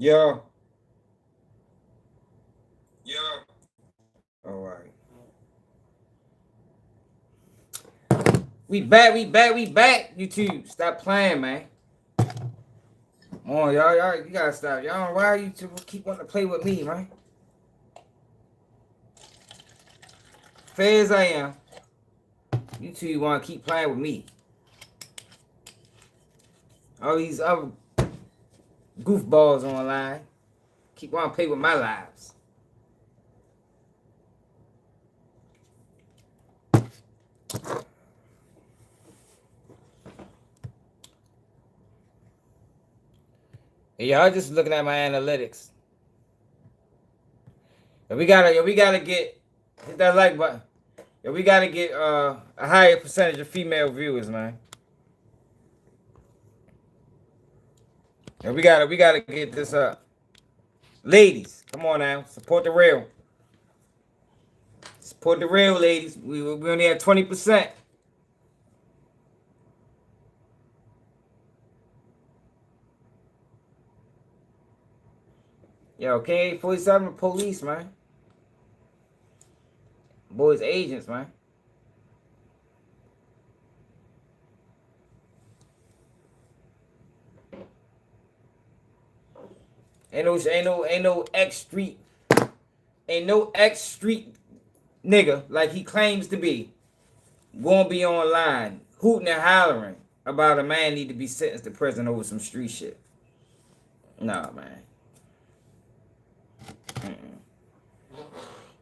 Yo. Yo. All right. We back. YouTube, stop playing, man. Come on, y'all, you gotta stop. Y'all, why you keep wanting to play with me, man? Fair as I am, you two want to keep playing with me. All these other goofballs online keep wanting to play with my lives. And y'all just looking at my analytics. And we gotta get hit that like button. Yeah, we gotta get a higher percentage of female viewers, man. And we gotta get this up. Ladies, come on now, support the real. Support the real, ladies. We only have 20%. Yo, K-47 police, man. Boys agents, man. Ain't no X Street. Ain't no X Street nigga like he claims to be. Gonna be online hooting and hollering about a man need to be sentenced to prison over some street shit. Nah, man. Mm-mm.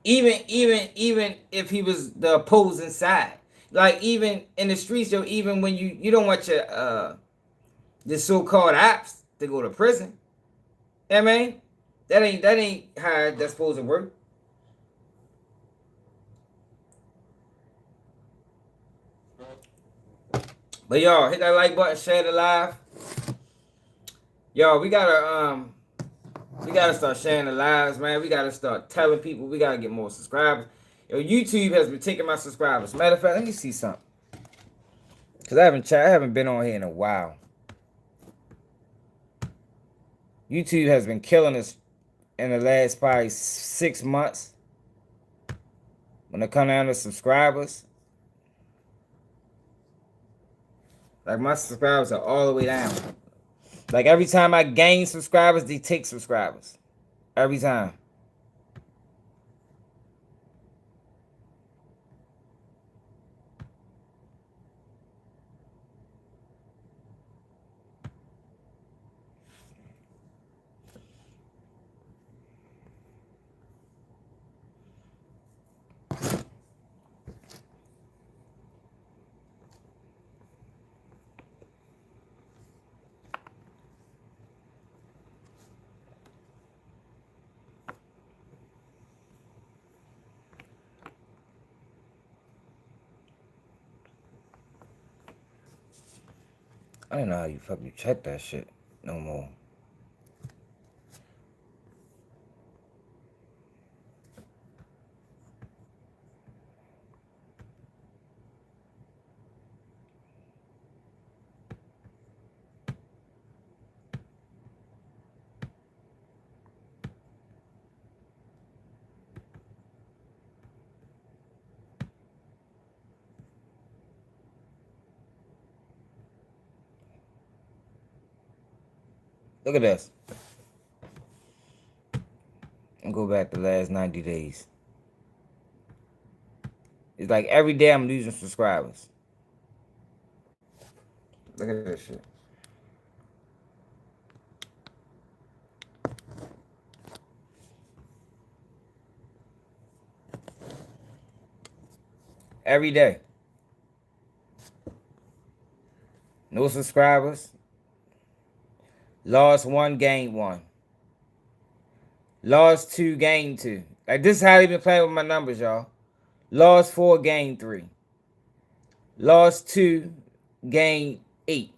Even if he was the opposing side, like even in the streets, yo, even when you don't want your the so-called ops to go to prison. I mean, that ain't how that's supposed to work. But y'all, hit that like button, share the live. Y'all, we gotta start sharing the lives, man. We gotta start telling people. We gotta get more subscribers. Yo, YouTube has been taking my subscribers. Matter of fact, let me see something. Cause I haven't been on here in a while. YouTube has been killing us in the last probably 6 months. When it comes down to subscribers, like my subscribers are all the way down. Like every time I gain subscribers, they take subscribers. Every time. I don't know how you fucking check that shit no more. Look at this. And go back the last 90 days. It's like every day I'm losing subscribers. Look at this shit. Every day. No subscribers. Lost one, gained one. Lost two, gained two. Like this is how they been playing with my numbers, y'all. Lost four, gained three. Lost two, gained eight.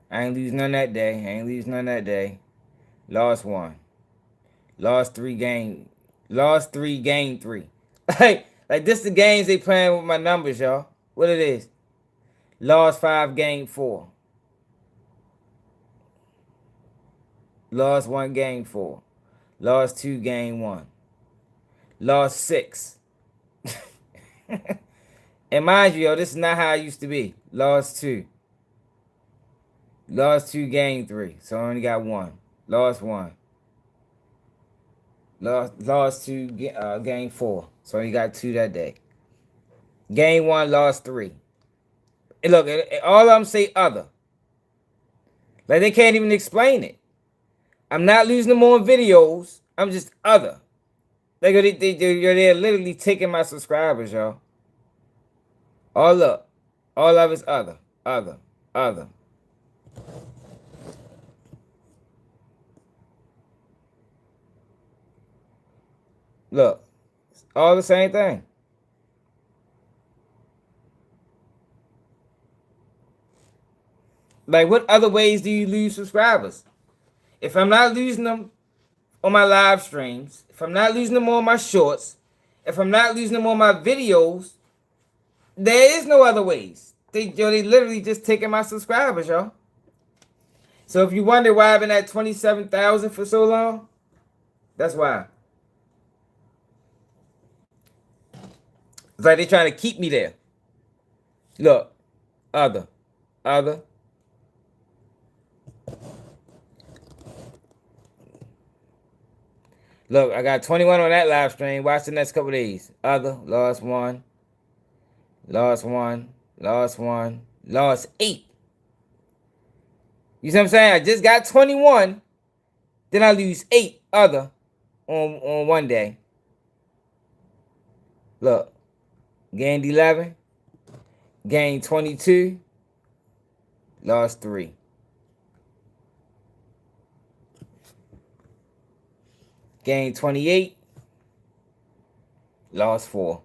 I ain't lose none that day. Lost one. Lost three, gained. Lost three, gained three. like this the games they playing with my numbers, y'all. What it is? Lost five, gained four. Lost 1, gained 4. Lost 2, gained 1. Lost 6. And mind you, yo, this is not how it used to be. Lost 2. Lost 2, gained 3. So I only got 1. Lost 1. Lost 2, gained 4. So I only got 2 that day. Gained 1, lost 3. And look, all of them say other. Like they can't even explain it. I'm not losing them on videos. I'm just other. They're literally taking my subscribers, y'all. All up. All of it's other. Other. Other. Look. It's all the same thing. Like, what other ways do you lose subscribers? If I'm not losing them on my live streams, if I'm not losing them on my shorts, if I'm not losing them on my videos, there is no other ways. They literally just taking my subscribers, y'all. So if you wonder why I've been at 27,000 for so long, that's why. It's like they're trying to keep me there. Look, other. Look, I got 21 on that live stream. Watch the next couple days. Other, lost 1. Lost 1. Lost 1. Lost 8. You see what I'm saying? I just got 21. Then I lose 8 other on one day. Look. Gained 11. Gained 22. Lost 3. Gained 28. Lost 4.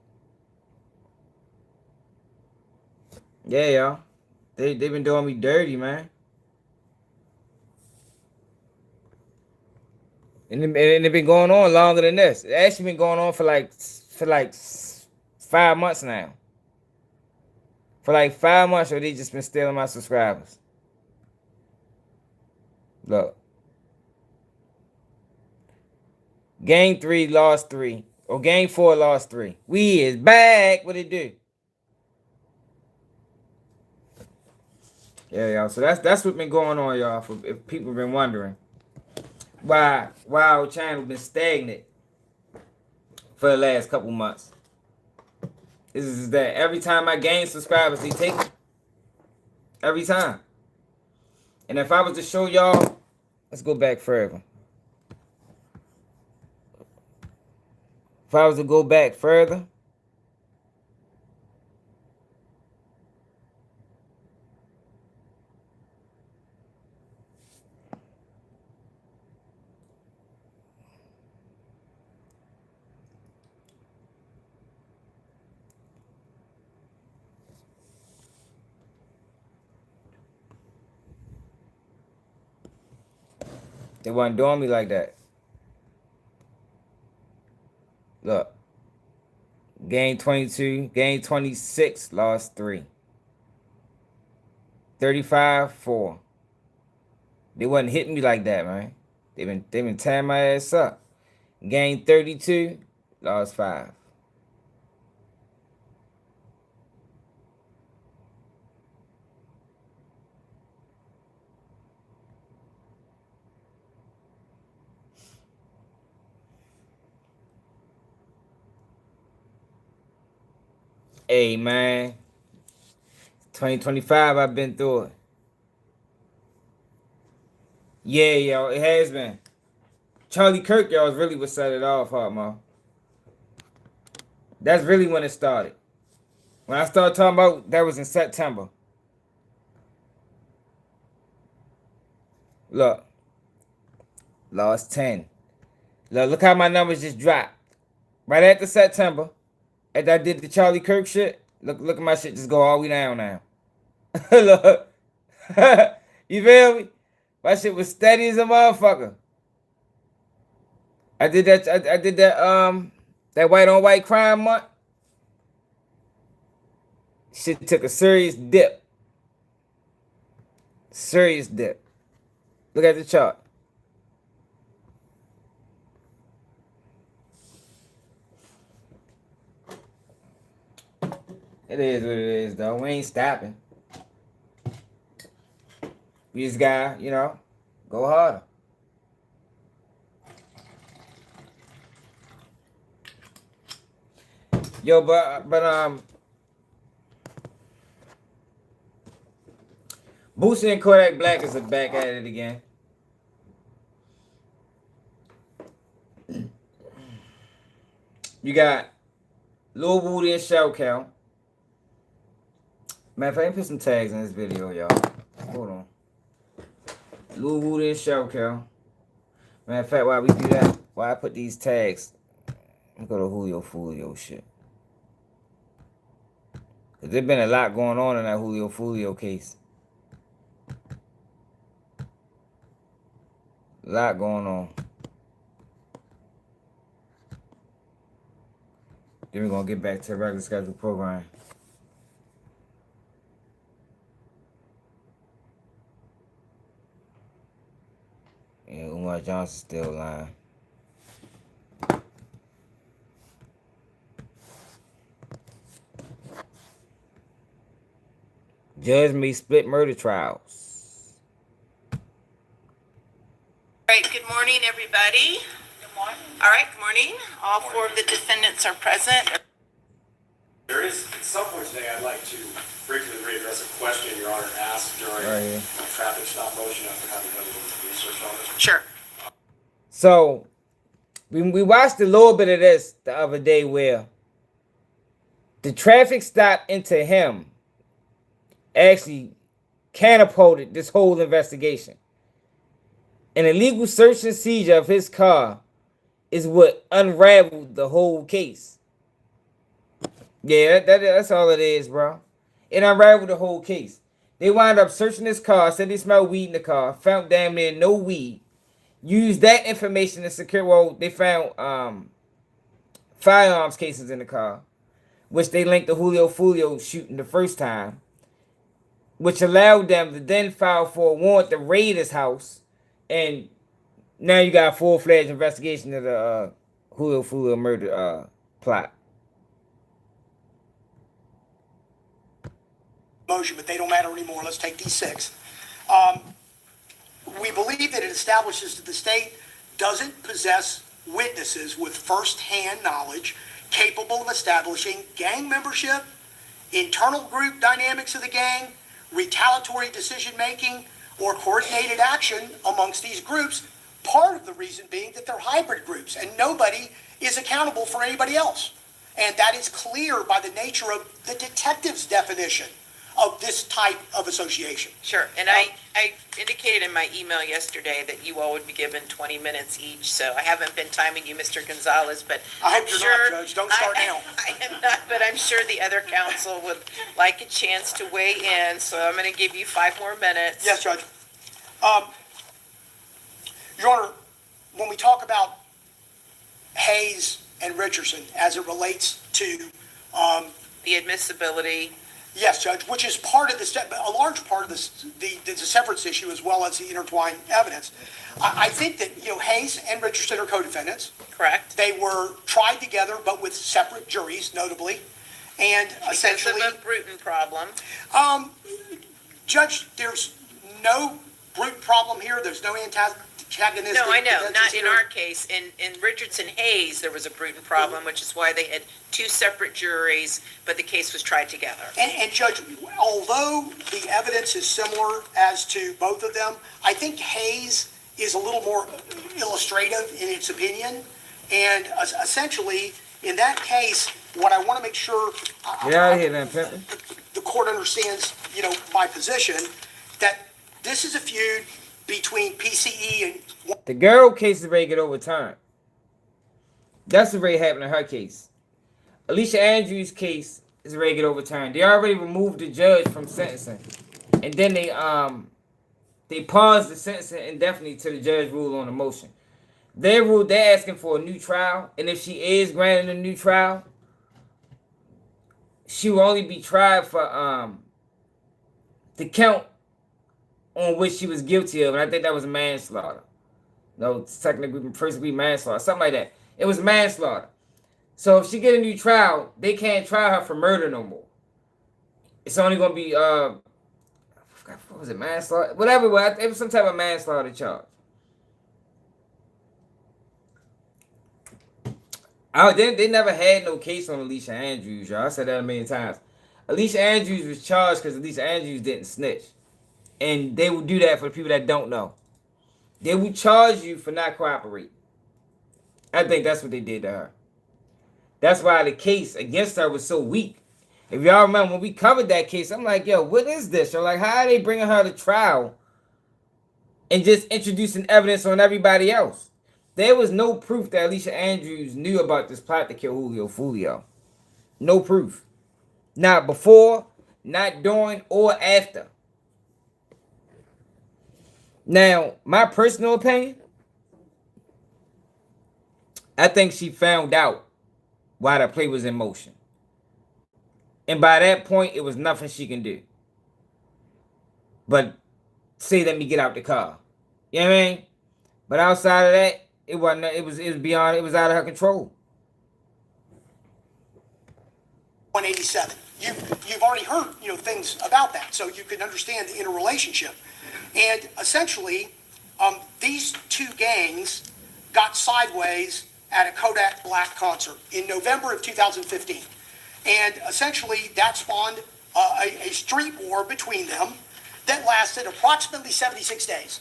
Yeah, y'all. They been doing me dirty, man. And it been going on longer than this. It actually been going on for like 5 months now. For like 5 months, or they just been stealing my subscribers. Look. Game 3, lost 3. Or game 4, lost 3. We is back. What it do? Yeah, y'all. So that's what been going on, y'all. For if people been wondering why our channel been stagnant for the last couple months. This is that every time I gain subscribers, they take it. Every time. And if I was to show y'all, let's go back further. If I was to go back further, they wasn't doing me like that. Look. Game 22, game 26, lost 3. 35, 4. They wasn't hitting me like that, man. They been tearing my ass up. Game 32, lost 5. Hey, man. 2025, I've been through it. Yeah, yo, it has been. Charlie Kirk, y'all, is really what set it off, Mo. That's really when it started. When I started talking about, that was in September. Look. Lost 10. Look how my numbers just dropped. Right after September, after I did the Charlie Kirk shit, look at my shit just go all the way down now. Look. You feel me? My shit was steady as a motherfucker. I did that white on white crime month. Shit took a serious dip. Serious dip. Look at the chart. It is what it is, though. We ain't stopping. We just got, go harder. Yo, but Boosie and Kodak Black is back at it again. You got Lil Woody and Kell. Man, if I ain't put some tags in this video, y'all. Hold on. Lil Woody and Kell. Matter of fact, why we do that? Why I put these tags? Let me go to Julio Foolio shit. Cause there's been a lot going on in that Julio Foolio case. A lot going on. Then we're gonna get back to the regular scheduled program. And Umar Johnson's still lying. Judge may split murder trials. All right, good morning, everybody. Good morning. All right, good morning. All four of the defendants are present. There is, at some point today, I'd like to briefly readdress a question Your Honor asked during a traffic stop motion after having done a little research on it. Sure. So, we watched a little bit of this the other day where the traffic stop into him actually catapulted this whole investigation. An illegal search and seizure of his car is what unraveled the whole case. Yeah, that's all it is, bro. It unraveled the whole case. They wound up searching his car, said they smelled weed in the car, found damn near no weed. Used that information to secure, well, they found firearms cases in the car, which they linked to Julio Foolio shooting the first time, which allowed them to then file for a warrant to raid his house. And now you got a full-fledged investigation of the Julio Foolio murder plot. Motion, but they don't matter anymore. Let's take these six. We believe that it establishes that the state doesn't possess witnesses with first-hand knowledge capable of establishing gang membership, internal group dynamics of the gang, retaliatory decision-making, or coordinated action amongst these groups, part of the reason being that they're hybrid groups and nobody is accountable for anybody else. And that is clear by the nature of the detective's definition of this type of association. Sure. And I indicated in my email yesterday that you all would be given 20 minutes each, so I haven't been timing you, Mr. Gonzalez, but I hope you're not, Judge. Don't start now. I am not, but I'm sure the other counsel would like a chance to weigh in, so I'm going to give you 5 more minutes. Yes, Judge. Your Honor, when we talk about Hayes and Richardson as it relates to the admissibility. Yes, Judge, which is part of a large part of the severance issue as well as the intertwined evidence. I think that, Hayes and Richardson are co-defendants. Correct. They were tried together, but with separate juries, notably. And essentially... Because of a Bruton problem. Judge, there's no Bruton problem here. There's no antagonistic... No, I know, not here. in our case. In Richardson Hayes, there was a Bruton problem, which is why they had 2 separate juries, but the case was tried together. And Judge, although the evidence is similar as to both of them, I think Hayes is a little more illustrative in its opinion. And essentially, in that case, what I want to make sure the court understands, my position, that this is a feud between PCE and... The girl case is ready to get overturned. That's what already happened in her case. Alicia Andrews' case is ready to get overturned. They already removed the judge from sentencing. And then they paused the sentencing indefinitely till the judge ruled on the motion. They're asking for a new trial. And if she is granted a new trial, she will only be tried for the count on which she was guilty of, and I think that was manslaughter. No, technically first degree manslaughter, something like that. It was manslaughter. So if she get a new trial, they can't try her for murder no more. it's only gonna be I forgot, what was it, manslaughter? Whatever, it was some type of manslaughter charge. They never had no case on Alicia Andrews, y'all. I said that a million times. Alicia Andrews was charged because Alicia Andrews didn't snitch. And they will do that for the people that don't know. They will charge you for not cooperating. I think that's what they did to her. That's why the case against her was so weak. If y'all remember when we covered that case, I'm like, yo, what is this? Yo, like, how are they bringing her to trial and just introducing evidence on everybody else? There was no proof that Alicia Andrews knew about this plot to kill Julio Foolio. No proof. Not before, not during, or after. Now, my personal opinion, I think she found out why the play was in motion. And by that point, it was nothing she can do. But say, let me get out the car. You know what I mean? But outside of that, it wasn't. It was beyond. It was out of her control. 187. You've already heard things about that, so you can understand the interrelationship. And essentially, these two gangs got sideways at a Kodak Black concert in November of 2015. And essentially, that spawned a street war between them that lasted approximately 76 days.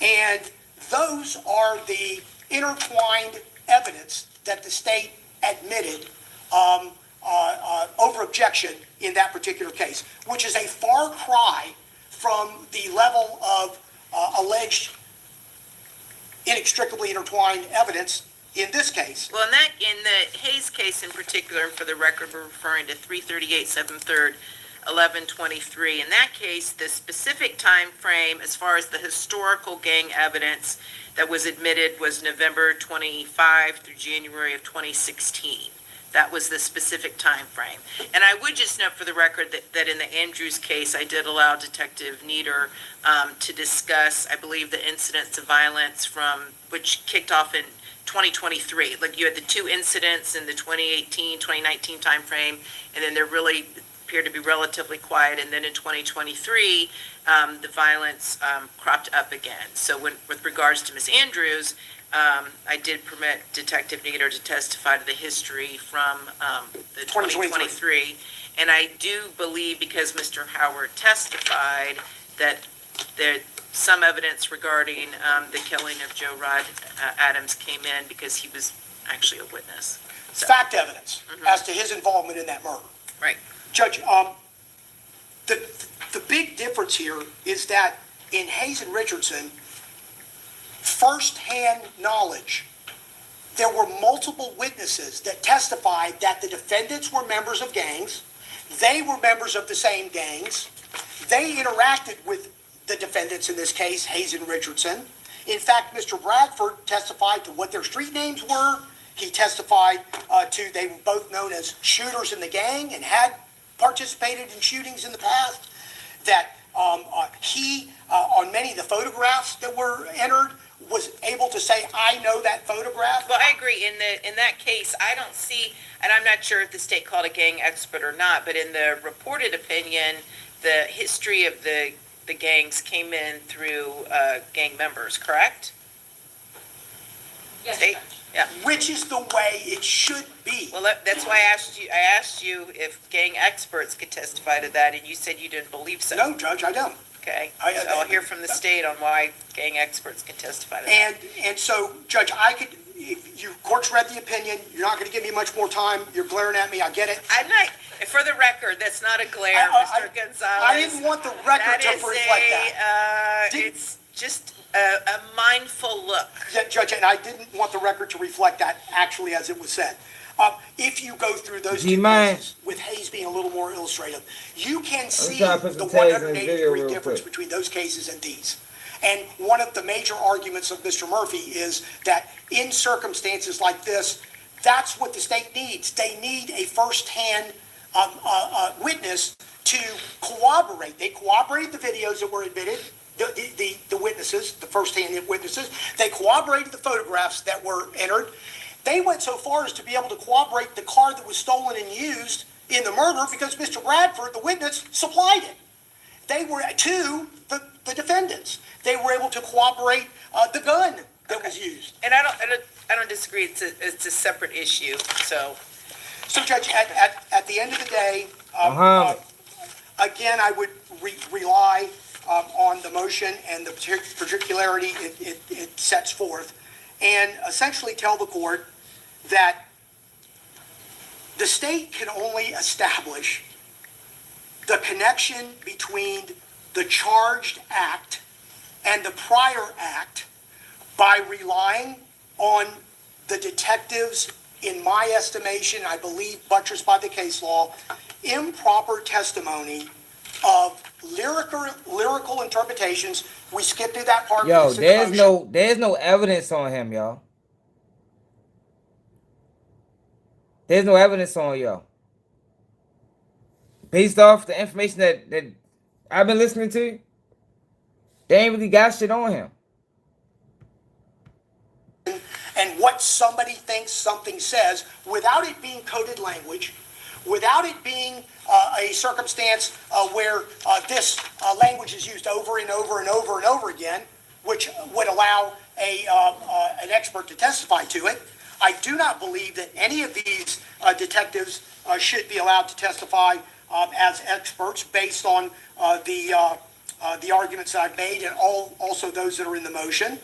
And those are the intertwined evidence that the state admitted over objection in that particular case, which is a far cry from the level of alleged inextricably intertwined evidence in this case. Well, in the Hayes case in particular, for the record, we're referring to 338 7th 3rd 1123. In that case, the specific time frame as far as the historical gang evidence that was admitted was November 25 through January of 2016. That was the specific time frame. And I would just note for the record that in the Andrews case, I did allow Detective Nieder to discuss, I believe, the incidents of violence which kicked off in 2023. Like, you had the two incidents in the 2018, 2019 timeframe, and then there really appeared to be relatively quiet. And then in 2023, the violence cropped up again. So with regards to Ms. Andrews, I did permit Detective Nieder to testify to the history from the 2023. And I do believe, because Mr. Howard testified, that there some evidence regarding the killing of Joe Rod Adams came in because he was actually a witness. So, fact evidence as to his involvement in that murder. right. Judge, the big difference here is that in Hayes and Richardson, first-hand knowledge, there were multiple witnesses that testified that the defendants were members of gangs, they were members of the same gangs, they interacted with the defendants in this case, Hayes and Richardson. In fact, Mr. Bradford testified to what their street names were. He testified they were both known as shooters in the gang and had participated in shootings in the past. That he, on many of the photographs that were entered, was able to say, I know that photograph. Well, I agree. In that case, I don't see, and I'm not sure if the state called a gang expert or not, but in the reported opinion, the history of the gangs came in through gang members, correct? Yes, State? Judge. Yeah. Which is the way it should be. Well, that's why I asked you if gang experts could testify to that, and you said you didn't believe so. No, Judge, I don't. Okay, so I'll hear from the state on why gang experts can testify to that. And so, Judge, if your court's read the opinion, you're not going to give me much more time. You're glaring at me. I get it. I'm not, for the record, that's not a glare, Mr. Gonzalez. I didn't want the record to reflect that. It's just a mindful look. Yeah, Judge, and I didn't want the record to reflect that actually as it was said. If you go through those two cases, with Hayes being a little more illustrative, you can see the 180-degree difference between those cases and these. And one of the major arguments of Mr. Murphy is that in circumstances like this, that's what the state needs. They need a first-hand witness to corroborate. They corroborated the videos that were admitted, the witnesses, the first-hand witnesses. They corroborated the photographs that were entered. They went so far as to be able to corroborate the car that was stolen and used in the murder because Mr. Bradford, the witness, supplied it. They were to the defendants. They were able to corroborate the gun that was used. And I don't disagree. It's a separate issue. So Judge, at the end of the day, again, I would rely on the motion and the particularity it sets forth, and essentially tell the court that the state can only establish the connection between the charged act and the prior act by relying on the detectives, in my estimation, I believe buttressed by the case law, improper testimony of lyrical interpretations. We skipped through that part. Yo, there's no evidence on him, y'all. There's no evidence on y'all. Based off the information that I've been listening to, they ain't really got shit on him. And what somebody thinks something says, without it being coded language, without it being a circumstance where this language is used over and over and over and over again, which would allow an expert to testify to it. I do not believe that any of these detectives should be allowed to testify as experts based on the arguments that I've made and also those that are in the motion.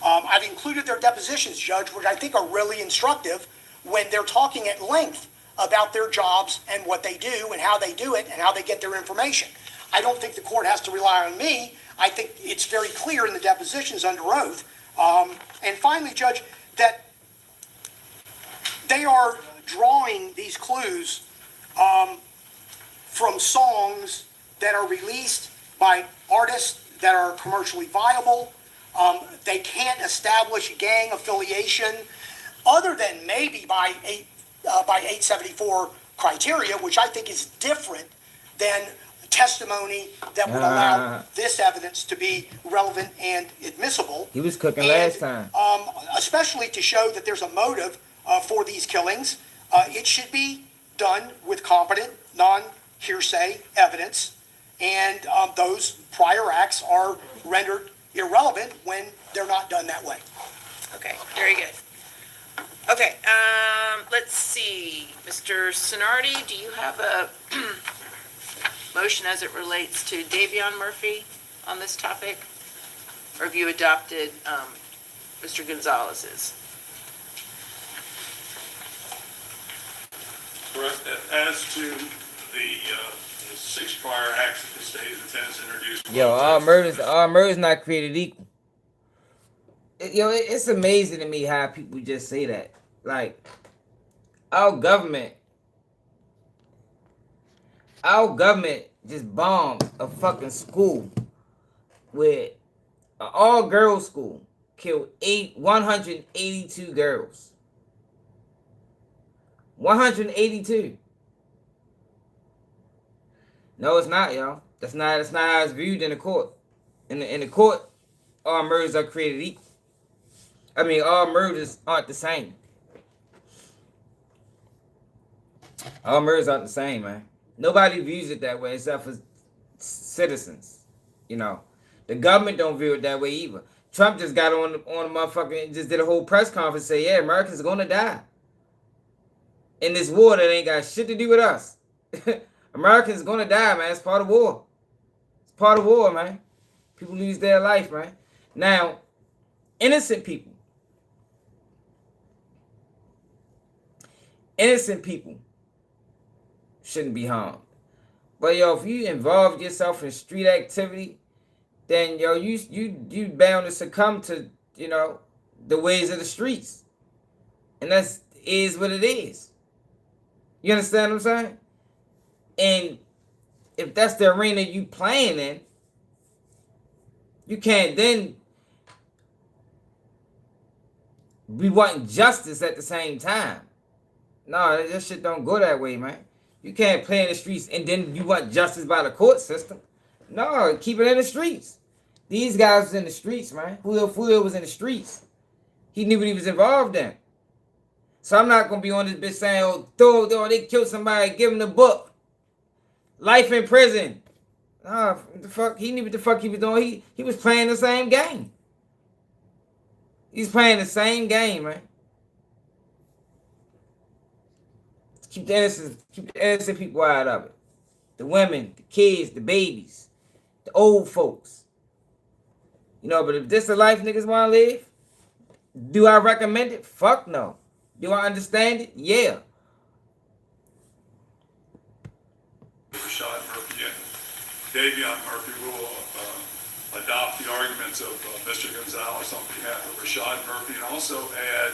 I've included their depositions, Judge, which I think are really instructive when they're talking at length about their jobs and what they do and how they do it and how they get their information. I don't think the court has to rely on me. I think it's very clear in the depositions under oath. And finally, Judge, that they are drawing these clues from songs that are released by artists that are commercially viable. They can't establish gang affiliation other than maybe by 874 criteria, which I think is different than testimony that would allow this evidence to be relevant and admissible. He was cooking last time. Especially to show that there's a motive for these killings. It should be done with competent, non-hearsay evidence, and those prior acts are rendered irrelevant when they're not done that way. okay, very good. Okay, let's see, Mr. Sonardi, do you have a motion as it relates to Davion Murphy on this topic? Or have you adopted Mr. Gonzalez's? As to the 6 prior acts that the state intends to introduce. Yo, all murders not created equal. It's amazing to me how people just say that. Like, our government just bombed a fucking school with an all-girls school, killed 182 girls. 182. No, it's not, y'all. That's not how it's viewed in the court. In the court, all murders are created equal. I mean, all murders aren't the same. All murders aren't the same, man. Nobody views it that way except for citizens. You know, the government don't view it that way either. Trump just got on the motherfucking, just did a whole press conference, say, yeah, Americans are gonna die in this war that ain't got shit to do with us. Americans gonna die, man. It's part of war. It's part of war, man. People lose their life, man. Now, innocent people shouldn't be harmed. But yo, if you involve yourself in street activity, then yo, you bound to succumb to, you know, the ways of the streets. And that's is what it is. You understand what I'm saying? And if that's the arena you playing in, you can't then be wanting justice at the same time. No, that shit don't go that way, man. You can't play in the streets and then you want justice by the court system. No, keep it in the streets. These guys was in the streets, man. Julio Foolio was in the streets. He knew what he was involved in. So I'm not gonna be on this bitch saying, oh, they killed somebody, give him the book. Life in prison. Nah, the fuck, he knew what the fuck he was doing. He was playing the same game. He's playing the same game, man. Keep the innocent people out of it. The women, the kids, the babies, the old folks. You know, but if this the life niggas want to live, do I recommend it? Fuck no. Do I understand it? Yeah. Rashad Murphy and Davion Murphy will adopt the arguments of Mr. Gonzalez on behalf of Rashad Murphy, and also add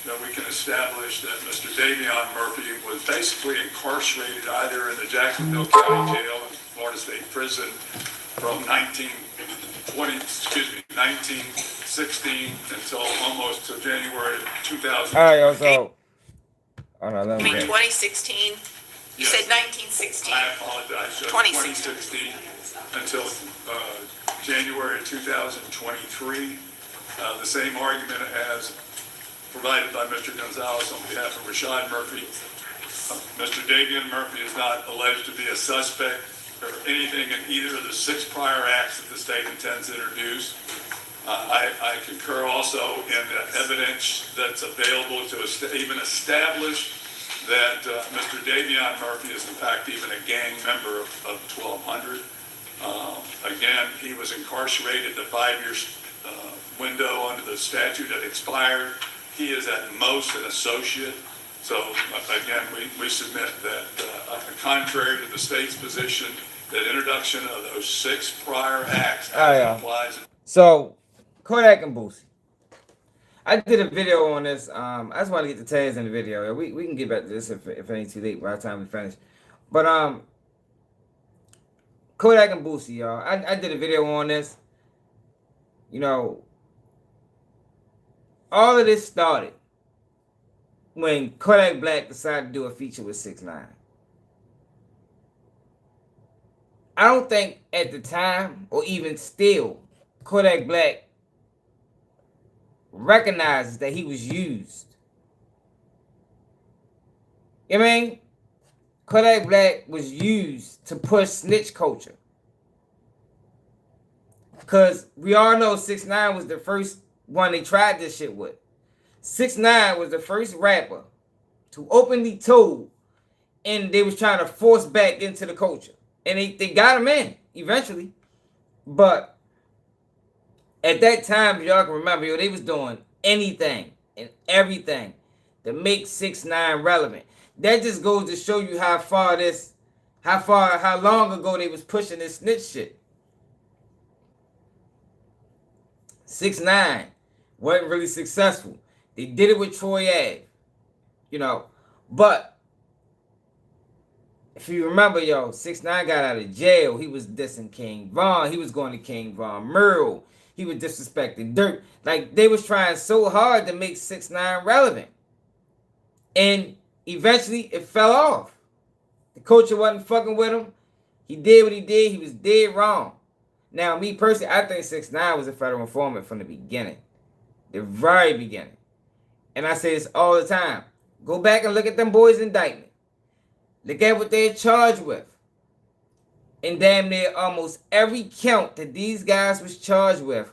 that we can establish that Mr. Davion Murphy was basically incarcerated either in the Jacksonville County Jail and Florida State Prison from 1916 until almost to January 2000. All right, yo, so. Oh, no, let I me mean, get 2016? You Yes. said 1916. I apologize. 2016. 2016 until January 2023. The same argument as provided by Mr. Gonzalez on behalf of Rashad Murphy. Mr. Davion Murphy is not alleged to be a suspect or anything in either of the 6 prior acts that the state intends to introduce. I concur also in the evidence that's available to even establish that Mr. Davion Murphy is in fact even a gang member of 1200. Again, he was incarcerated the 5-year window under the statute that expired. He is at most an associate. So again, we submit that contrary to the state's position, that introduction of those 6 prior acts applies. So, Kodak and Boosie. I did a video on this. I just want to get the tags in the video. We can get back to this if it ain't too late by the time we finish. But Kodak and Boosie, y'all. I did a video on this. You know, all of this started when Kodak Black decided to do a feature with 6ix9ine. I don't think at the time, or even still, Kodak Black recognizes that he was used. You know what I mean? Kodak Black was used to push snitch culture. Because we all know 6ix9ine was the first one they tried this shit with. 6ix9ine was the first rapper to openly told, and they was trying to force back into the culture. And they got him in eventually. But at that time, y'all can remember, they was doing anything and everything to make 6ix9ine relevant. That just goes to show you how long ago they was pushing this snitch shit. 6ix9ine wasn't really successful. They did it with Troy Ave, you know. But if you remember, 6ix9ine got out of jail. He was dissing King Von. He was going to King Von Merle. He was disrespecting Dirt. Like, they was trying so hard to make 6ix9ine relevant. And eventually, it fell off. The culture wasn't fucking with him. He did what he did. He was dead wrong. Now, me personally, I think 6ix9ine was a federal informant from the beginning. The very beginning. And I say this all the time. Go back and look at them boys' indictment. Look at what they're charged with. And damn near almost every count that these guys was charged with,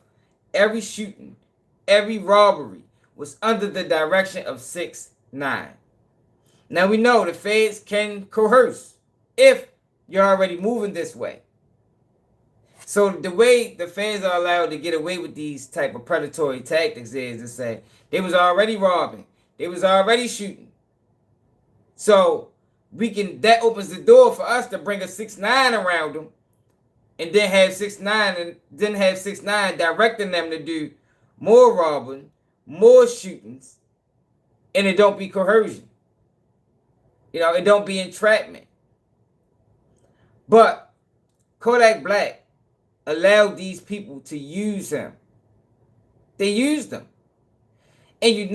every shooting, every robbery, was under the direction of 6ix9ine. Now we know the feds can coerce if you're already moving this way. So the way the feds are allowed to get away with these type of predatory tactics is to say they was already robbing, they was already shooting. So that opens the door for us to bring a 6ix9ine around them, and then have 6ix9ine directing them to do more robbing, more shootings, and it don't be coercion. It don't be entrapment. But Kodak Black allowed these people to use him. They used him. And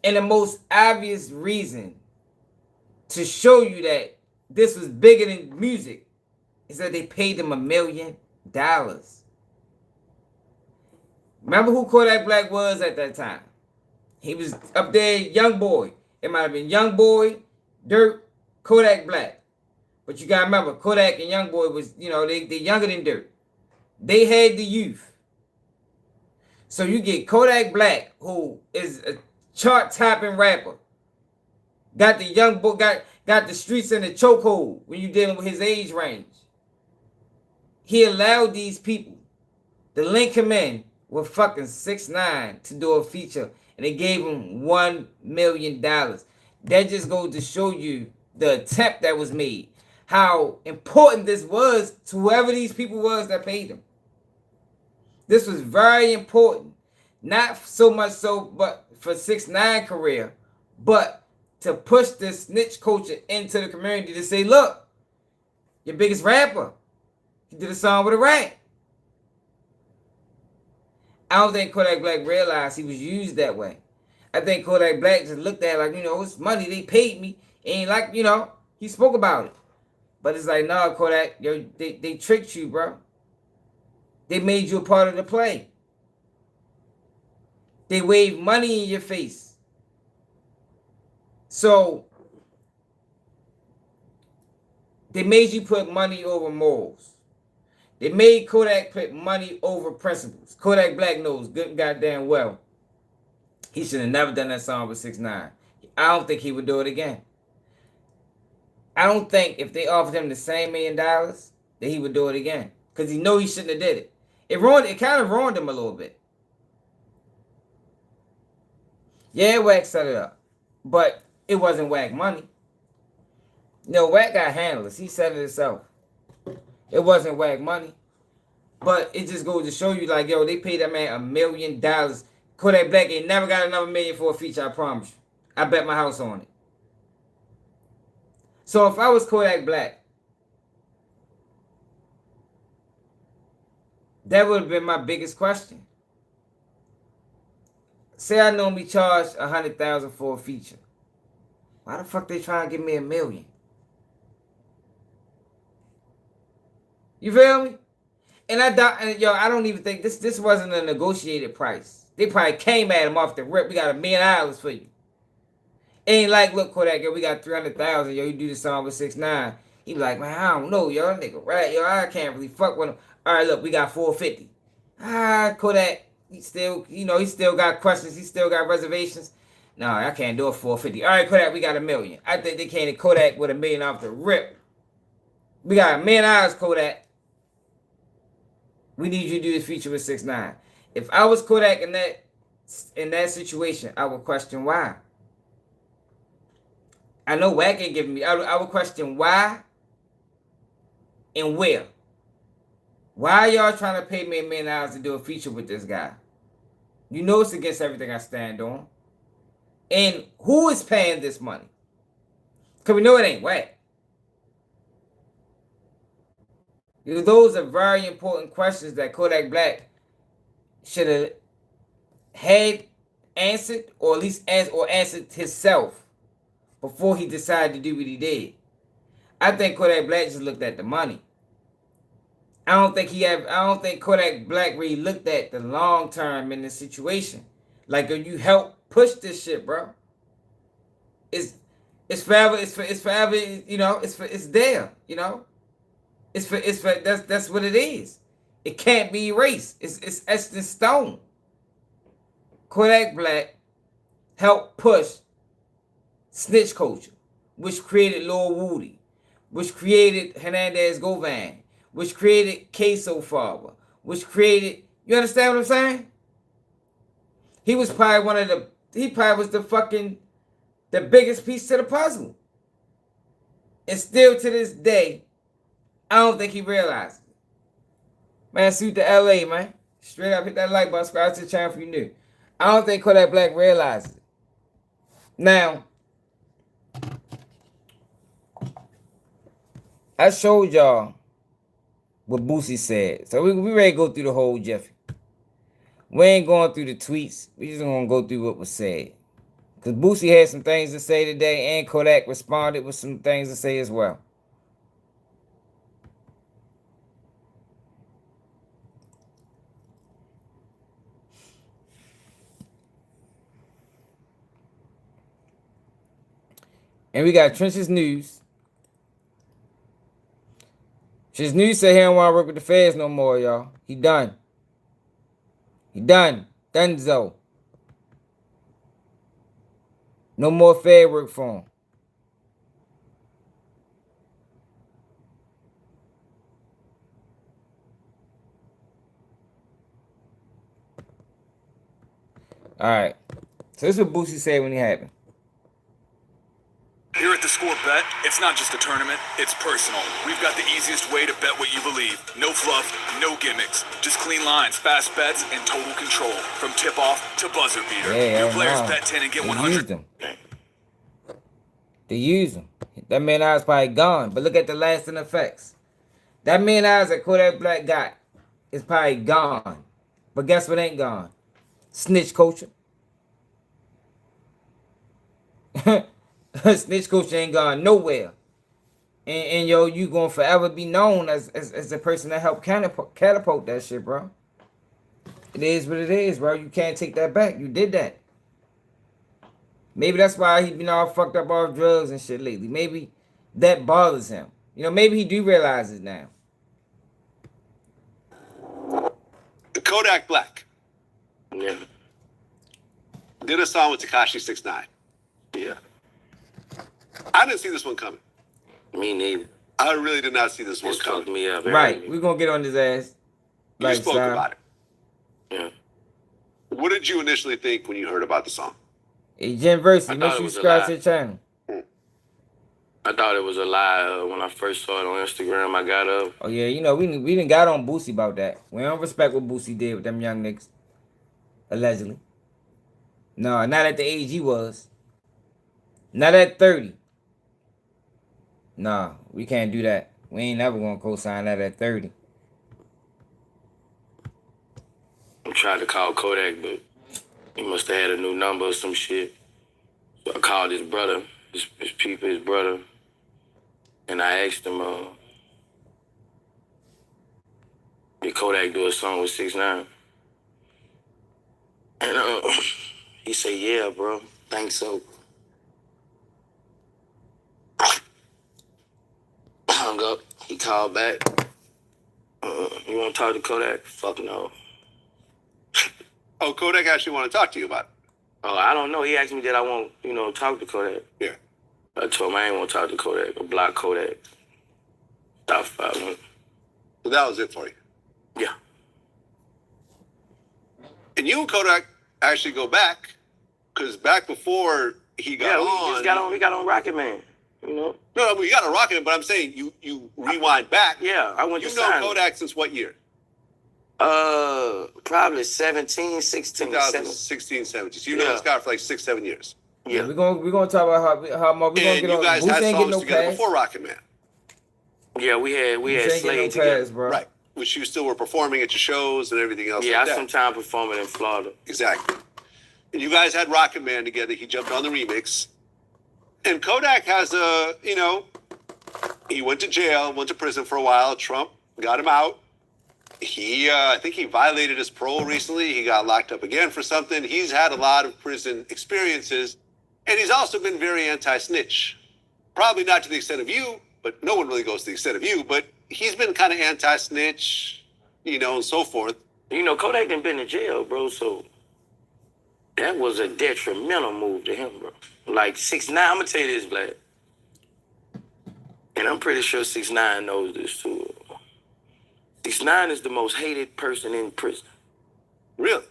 and the most obvious reason to show you that this was bigger than music is that they paid him $1 million. Remember who Kodak Black was at that time? He was up there, Young Boy. It might have been Young Boy, Dirt, Kodak Black. But you gotta remember, Kodak and Young Boy was, they younger than Dirt. They had the youth. So you get Kodak Black, who is a chart-topping rapper. Got the young boy, got the streets in the chokehold when you're dealing with his age range. He allowed these people to link him in with fucking 6ix9ine to do a feature, and they gave him $1 million. That just goes to show you the attempt that was made. How important this was to whoever these people was that paid him. This was very important. Not so much so, but for 6ix9ine career, but to push this snitch culture into the community to say, look, your biggest rapper, he did a song with a rat. I don't think Kodak Black realized he was used that way. I think Kodak Black just looked at it like, it's money, they paid me. And like, he spoke about it. But it's like, nah, Kodak, they tricked you, bro. They made you a part of the play. They waved money in your face. So, they made you put money over morals. They made Kodak put money over principles. Kodak Black knows good and goddamn well he should have never done that song with 6ix9ine. I don't think he would do it again. I don't think if they offered him the same $1 million that he would do it again. Because he know he shouldn't have did it. It kind of ruined him a little bit. Yeah, Wack set it up. But it wasn't Wack money. Wack got handlers. He said it himself. It wasn't Wack money. But it just goes to show you, like, they paid that man $1 million. Kodak Black ain't never got another $1 million for a feature, I promise you. I bet my house on it. So if I was Kodak Black, that would have been my biggest question. Say I normally charge $100,000 for a feature. Why the fuck they trying to give me $1 million? You feel me? And I don't even think this wasn't a negotiated price. They probably came at him off the rip. We got $1 million for you. Ain't like, look, Kodak, we got 300,000. You do this song with 6ix9ine. He be like, man, I don't know, that nigga, right? I can't really fuck with him. All right, look, we got 450. Kodak, he still got questions. He still got reservations. No, I can't do it 450. All right, Kodak, we got $1 million. I think they came to Kodak with $1 million off the rip. We got $1 million, Kodak. We need you to do this feature with 6ix9ine. If I was Kodak in that situation, I would question why. I know Wack ain't giving me. I would question why and where. Why y'all trying to pay me $1 million to do a feature with this guy? You know it's against everything I stand on. And who is paying this money? Because we know it ain't Wack. Those are very important questions that Kodak Black should have had answered, or at least answered himself before he decided to do what he did. I think Kodak Black just looked at the money. I don't think Kodak Black really looked at the long term in this situation. Like, if you help push this shit, bro, it's forever. It's forever. It's there. That's what it is. It can't be erased. It's etched in stone. Kodak Black helped push snitch culture, which created Lil Woody, which created Hernandez Govan, which created Queso Farber, which created, you understand what I'm saying? He was probably the biggest piece to the puzzle. And still to this day, I don't think he realized it. Man, suit to LA, man. Straight up, hit that like button, subscribe to the channel if you're new. I don't think Kodak Black realized it. Now, I showed y'all what Boosie said. So we ready to go through the whole Jeffy. We ain't going through the tweets. We just gonna go through what was said. Because Boosie had some things to say today, and Kodak responded with some things to say as well. And we got Trench's News. Trench's News said he don't want to work with the feds no more, y'all. He done. He done. Donezo. No more fed work for him. All right. So this is what Boosie said when it happened. Here at the Score Bet, it's not just a tournament, it's personal. We've got the easiest way to bet what you believe. No fluff, no gimmicks. Just clean lines, fast bets, and total control. From tip-off to buzzer beater. Yeah, New players no. bet 10 and get They 100. used him. They used him. That man I was probably gone. But look at the lasting effects. That man eyes that Kodak Black got is probably gone. But guess what ain't gone? Snitch culture. Snitch culture ain't gone nowhere. And yo, you gonna forever be known as the person that helped catapult that shit, bro. It is what it is, bro. You can't take that back. You did that. Maybe that's why he been all fucked up off drugs and shit lately. Maybe that bothers him. You know, maybe he do realize it now. Kodak Black Yeah. did a song with Tekashi 6ix9ine. Yeah. I didn't see this one coming. Me neither. I really did not see this one This fucked coming. me up. Right. We're gonna get on his ass. You Like, spoke son. about it. Yeah. What did you initially think when you heard about the song? Hey, Jen Versi, I make thought sure it you was a subscribe lie. to the channel. I thought it was a lie when I first saw it on Instagram. I got up. Oh yeah, you know, we didn't got on Boosie about that. We don't respect what Boosie did with them young niggas. Allegedly. No, not at the age he was. Not at 30. Nah, we can't do that. We ain't never gonna co-sign that at 30. I tried to call Kodak, but he must have had a new number or some shit. So I called his brother, his brother, and I asked him, did Kodak do a song with 6ix9ine? And he said, yeah, bro. Think so. Hung up. He called back. You want to talk to Kodak? Fuck no. Oh, Kodak actually want to talk to you about it. Oh, I don't know. He asked me did I want, talk to Kodak. Yeah. I told him I ain't want to talk to Kodak or block Kodak. Stop following. So that was it for you. Yeah. And you and Kodak actually go back, because back before he got We on. just got on. We got on Rocket Man. You know. No, we got a rocket, but I'm saying you rewind back. Yeah, I went to You know sign. Kodak since what year? Probably 17, 16, 2016, 17. So you know Yeah. this guy for like 6-7 years. Yeah, we're gonna talk about how much we gonna And get you on. guys Boosie had ain't songs getting no together pass. before Rocket Man. Yeah, we had Boosie ain't Slade getting no together. pass, bro. Right. Which you still were performing at your shows and everything else Yeah, like I that. sometimes performing in Florida. Exactly. And you guys had Rocket Man together. He jumped on the remix. And Kodak has he went to jail, went to prison for a while. Trump got him out. I think he violated his parole recently. He got locked up again for something. He's had a lot of prison experiences. And he's also been very anti-snitch. Probably not to the extent of you, but no one really goes to the extent of you. But he's been kind of anti-snitch, and so forth. Kodak done been in jail, bro, so that was a detrimental move to him, bro. Like 6ix9ine, I'm gonna tell you this, Black. And I'm pretty sure 6ix9ine knows this too. 6ix9ine is the most hated person in prison. Really?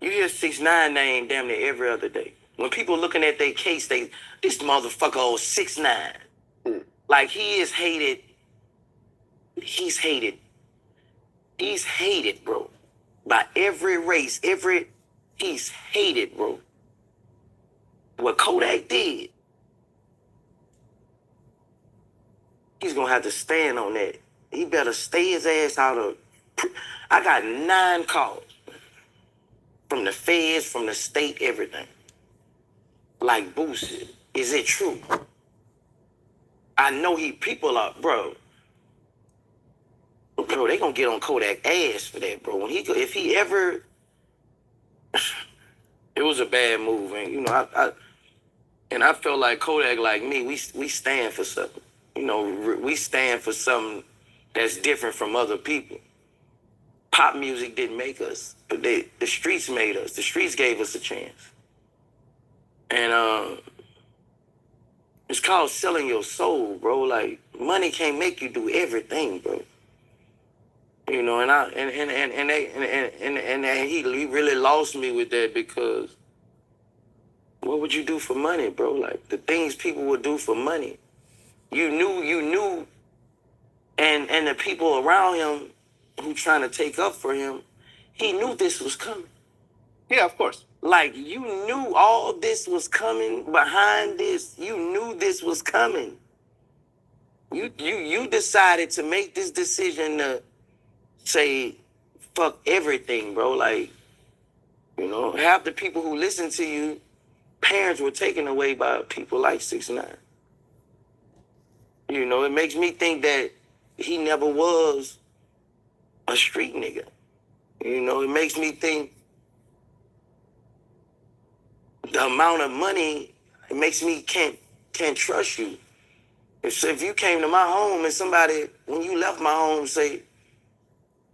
You hear 6ix9ine name damn near every other day. When people looking at their case, this motherfucker old 6ix9ine. Like he is hated. He's hated. He's hated, bro. By every race, he's hated, bro. What Kodak did, he's gonna have to stand on that. He better stay his ass out of. I got 9 calls from the feds, from the state, everything. Like Boosie, is it true? I know people are, bro. Bro, they gonna get on Kodak ass for that, bro. If he ever, it was a bad move, and And I feel like Kodak, like me, we stand for something. You know, we stand for something that's different from other people. Pop music didn't make us, but the streets made us. The streets gave us a chance. And it's called selling your soul, bro. Like, money can't make you do everything, bro. You know, and he really lost me with that, because what would you do for money, bro? Like, the things people would do for money. You knew, and the people around him who trying to take up for him, he knew this was coming. Yeah, of course. Like, you knew all this was coming behind this. You knew this was coming. You decided to make this decision to say, fuck everything, bro. Like, you know, half the people who listen to you, parents were taken away by people like 6ix9ine. You know, it makes me think that he never was a street nigga. You know, it makes me think the amount of money, it makes me can't trust you. If you came to my home and somebody, when you left my home, say,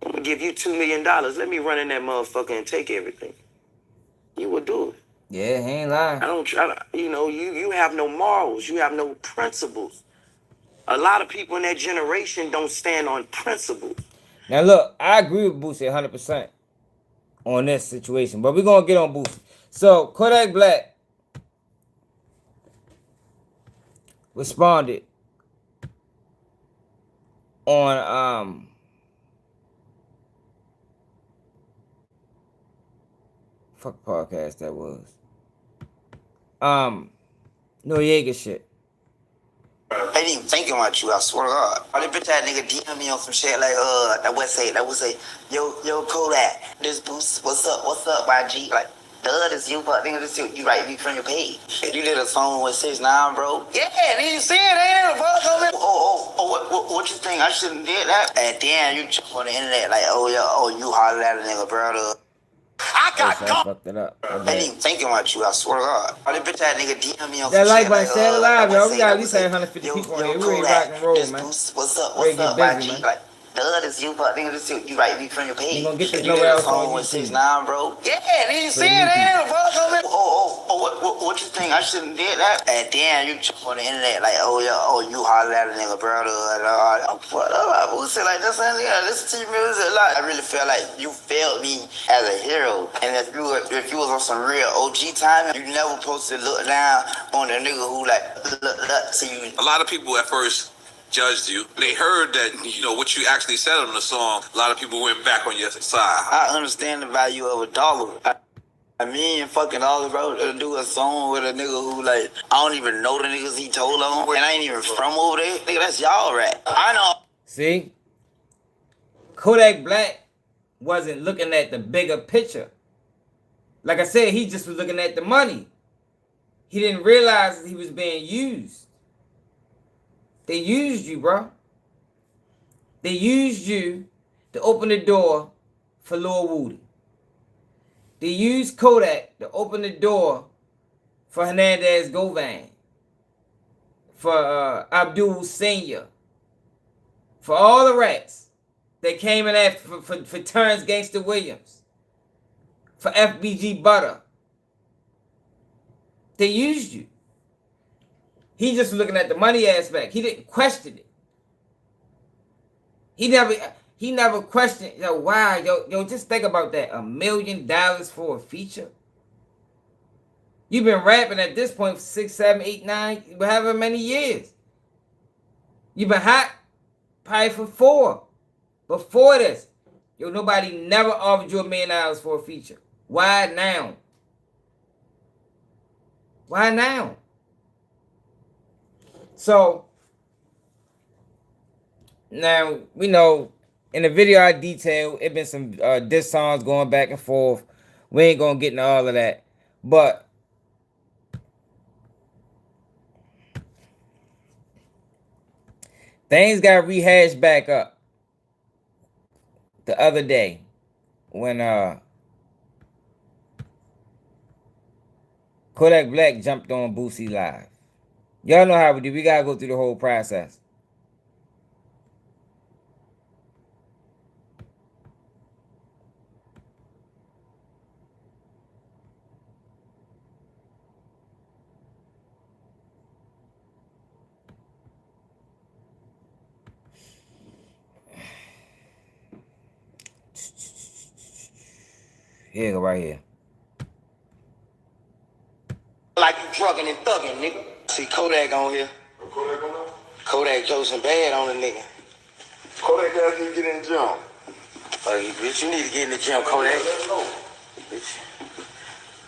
I'm gonna give you $2 million, let me run in that motherfucker and take everything, you would do it. Yeah, he ain't lying. I don't try to, you know, you have no morals, you have no principles. A lot of people in that generation don't stand on principles. Now look, I agree with Boosie 100% on this situation, but we're gonna get on Boosie. So Kodak Black responded on fuck podcast that was. Noriega shit. I ain't even thinking about you, I swear to God. All that bitch that nigga DM me on some shit like, that would say, yo, Kodak, this Boost, what's up, YG? Like, this you, but nigga, this you write me from your page. You did a song with 6ix9ine, bro. Yeah, nigga, you see it, ain't it, bro? What you think, I shouldn't did that? And then you jump on the internet like, you hollered at a nigga, bro. I got I fucked it up. I ain't even thinking about you, I swear to God. All that bitch that nigga DM me on That some like shit button, like, share it live, y'all. We got at least say, 150 people on here. We ain't Kodak, rock and roll, this man. Boost, what's up, We get busy, YG? man. Like, this you, but nigga, this you write me from your page. You gonna get this You nowhere did a else on song with YouTube. 6ix9ine, bro. Yeah, nigga, you see it, ain't it, bro? What you think, I shouldn't did that? And then you jump on the internet like, you hollered at a nigga, bro. What up, I would say like, this nigga, listen to your music a lot. I really feel like you failed me as a hero. And if you was on some real OG time, you never supposed to look down on the nigga who like look up to you. A lot of people at first judged you. They heard that, you know, what you actually said on the song. A lot of people went back on your side. I understand the value of a dollar. I mean, fucking dollar, bro, to do a song with a nigga who, like, I don't even know the niggas he told on, and I ain't even from over there. Nigga, that's y'all rap. I know. See? Kodak Black wasn't looking at the bigger picture. Like I said, he just was looking at the money. He didn't realize that he was being used. They used you, bro. They used you to open the door for Lil Woody. They used Kodak to open the door for Hernandez Govan, for Abdul Senior, for all the rats that came in after for Terrence Gangster Williams, for FBG Butter. They used you. He just was looking at the money aspect. He didn't question it. He never questioned, wow, yo, just think about that. $1 million for a feature. You've been rapping at this point for 6, 7, 8, 9, however many years. You've been hot probably for 4. Before this, nobody never offered you $1 million for a feature. Why now? Why now? So, now, we know, in the video I detailed, it been some diss songs going back and forth. We ain't gonna get into all of that. But, things got rehashed back up the other day Kodak Black jumped on Boosie Live. Y'all know how we do. We gotta go through the whole process. Here you go, right here. Like you drugging and thugging, nigga. See Kodak on here. Kodak on there? Kodak Joseph bad on the nigga. Kodak guys need to get in the gym. Hey, bitch, you need to get in the gym, Kodak.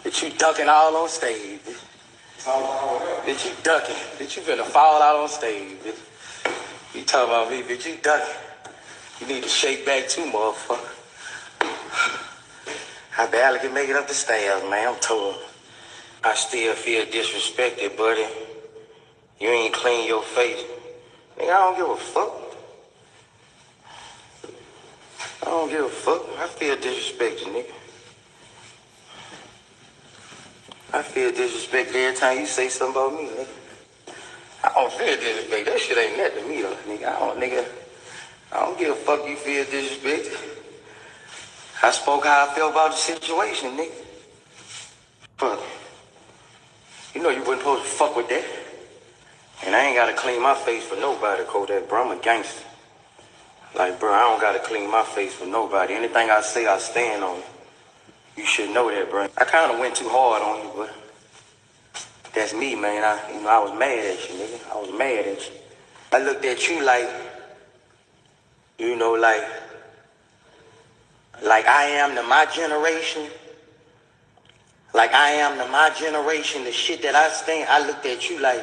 Bitch, you ducking all on stage, bitch. Bitch, you ducking. Bitch, you finna fall out on stage, bitch. You talking about me, bitch, you ducking. You need to shake back too, motherfucker. I barely can make it up the stairs, man. I'm told. I still feel disrespected, buddy. You ain't clean your face. Nigga, I don't give a fuck. I don't give a fuck. I feel disrespected, nigga. I feel disrespected every time you say something about me, nigga. I don't feel disrespected. That shit ain't nothing to me, though, nigga. I don't give a fuck you feel disrespected. I spoke how I feel about the situation, nigga. Fuck. You know you wasn't supposed to fuck with that. And I ain't gotta clean my face for nobody, Kodak, bro. I'm a gangster. Like, bro, I don't gotta clean my face for nobody. Anything I say, I stand on it. You should know that, bro. I kinda went too hard on you, but that's me, man. I was mad at you, nigga. I was mad at you. I looked at you like, you know, like I am to my generation. Like I am to my generation, the shit that I stand, I looked at you like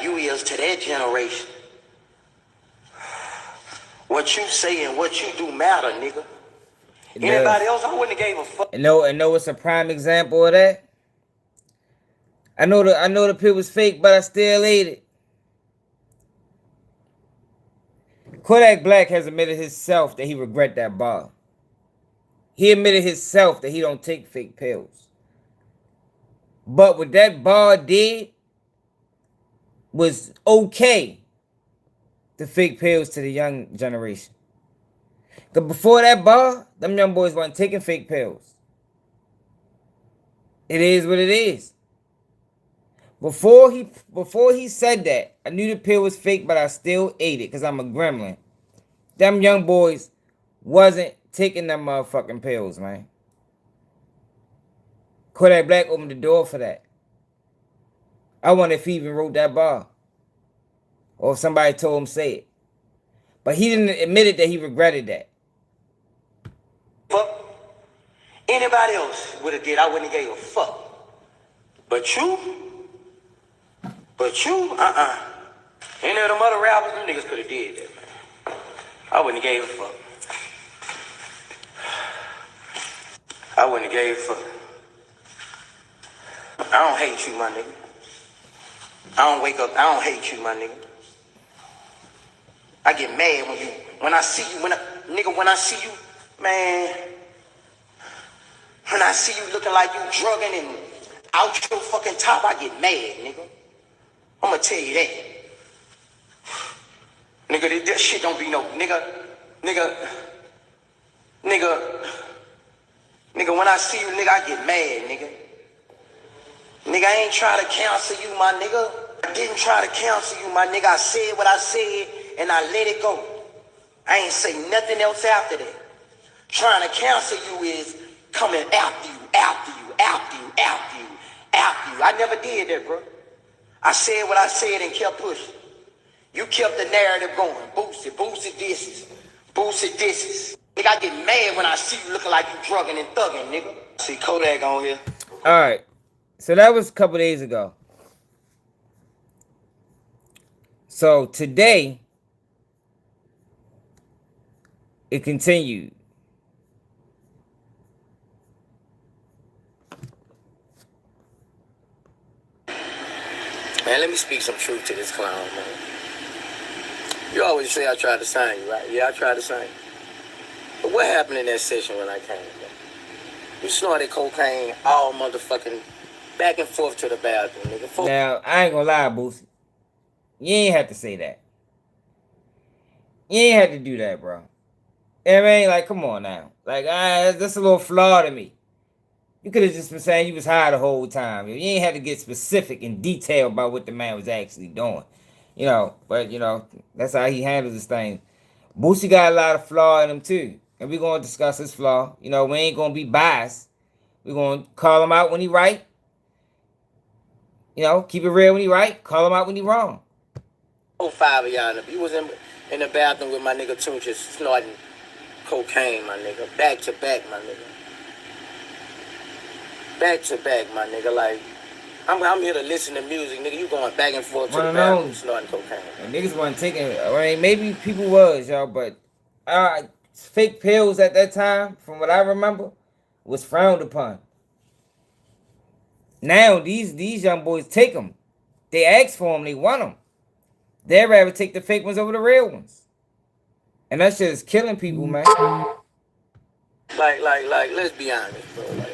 you is to that generation. What you say and what you do matter, nigga. Anybody else, I wouldn't have gave a fuck. And know what's a prime example of that? I know the pill was fake, but I still ate it. Kodak Black has admitted himself that he regret that bar. He admitted himself that he don't take fake pills. But what that bar did was okay, the fake pills to the young generation. Because before that bar, them young boys weren't taking fake pills. It is what it is. Before he said that, I knew the pill was fake, but I still ate it because I'm a gremlin. Them young boys wasn't taking them motherfucking pills, man. Kodak Black opened the door for that. I wonder if he even wrote that bar. Or if somebody told him say it. But he didn't admit it that he regretted that. Fuck. Anybody else would have did, I wouldn't have gave a fuck. But you, any of them other rappers, them niggas could have did that, man. I wouldn't have gave a fuck. I wouldn't have gave a fuck. I don't hate you, my nigga. I don't wake up, I don't hate you, my nigga. I get mad when I see you, when I see you, man, when I see you looking like you drugging and out your fucking top, I get mad, nigga. I'ma tell you that. Nigga, that shit don't be no, nigga, when I see you, nigga, I get mad, nigga. Nigga, I ain't try to cancel you, my nigga. I didn't try to cancel you, my nigga. I said what I said, and I let it go. I ain't say nothing else after that. Trying to cancel you is coming after you. I never did that, bro. I said what I said and kept pushing. You kept the narrative going. Boosie disses. Nigga, I get mad when I see you looking like you drugging and thugging, nigga. See Kodak on here. Alright. So that was a couple days ago. So today, it continued. Man, let me speak some truth to this clown, man. You always say I tried to sign you, right? Yeah, I tried to sign you. But what happened in that session when I came, man? You snorted cocaine all motherfucking back and forth to the bathroom, nigga. Now, I ain't gonna lie, Boosie. You ain't have to say that. You ain't have to do that, bro. You know what I mean? Like, come on now. Like, that's a little flaw to me. You could have just been saying you was high the whole time. You ain't had to get specific and detailed about what the man was actually doing. You know, but, you know, that's how he handles this thing. Boosie got a lot of flaw in him, too. And we're going to discuss his flaw. You know, we ain't going to be biased. We're going to call him out when he right. You know, keep it real when he right. Call him out when he wrong. 5 of y'all. You was in the bathroom with my nigga Tunch snorting cocaine, my nigga. Back to back, my nigga. Back to back, my nigga. Like, I'm here to listen to music, nigga. You going back and forth to the bathroom snorting cocaine. And niggas wasn't taking it. I mean, maybe people was, y'all, but fake pills at that time, from what I remember, was frowned upon. Now, these young boys take them. They ask for them. They want them. They'd rather take the fake ones over the real ones. And that shit is killing people, man. Like, let's be honest, bro. Like,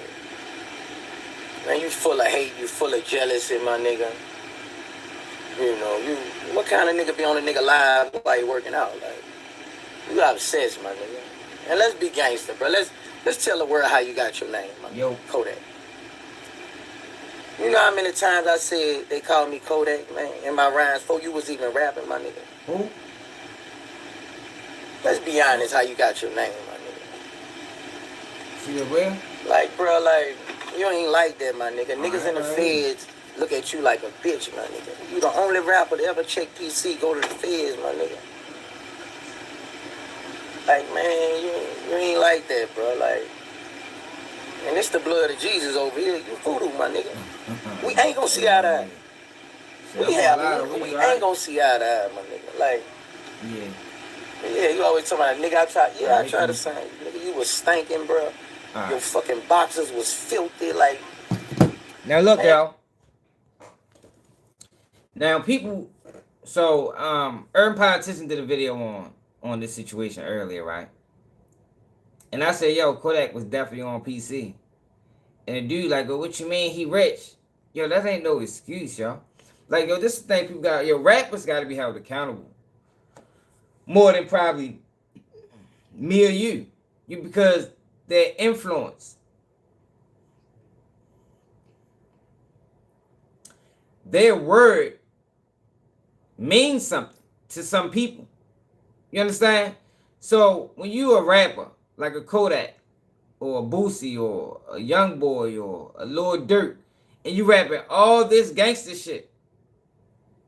man, you full of hate. You full of jealousy, my nigga. You know, what kind of nigga be on a nigga live while you working out? Like, you obsessed, my nigga. And let's be gangster, bro. Let's tell the world how you got your name, my nigga. Kodak. You know how many times I said they called me Kodak, man, in my rhymes before you was even rapping, my nigga? Who? Let's be honest how you got your name, my nigga. See the real? Like, bro, like, you ain't like that, my nigga. Niggas in the feds look at you like a bitch, my nigga. You the only rapper to ever check PC, go to the feds, my nigga. Like, man, you ain't like that, bro. Like, and it's the blood of Jesus over here. You voodoo, my nigga. We ain't gonna see eye to eye. We ain't gonna see eye to eye, my nigga. Like, yeah, you always talking about, nigga, I tried to sign you. Nigga, you was stinking, bro. Your fucking boxes was filthy, like. Now look, y'all. Now people, so urban politician did a video on this situation earlier, right? And I said, yo, Kodak was definitely on PC. And the dude like, well, what you mean he rich? Yo, that ain't no excuse, y'all. Like, yo, this is the thing people got, yo, rappers got to be held accountable. More than probably me or you. Because their influence. Their word means something to some people. You understand? So when you a rapper, like a Kodak, or a Boosie, or a Young Boy, or a Lil Durk, and you rapping all this gangster shit,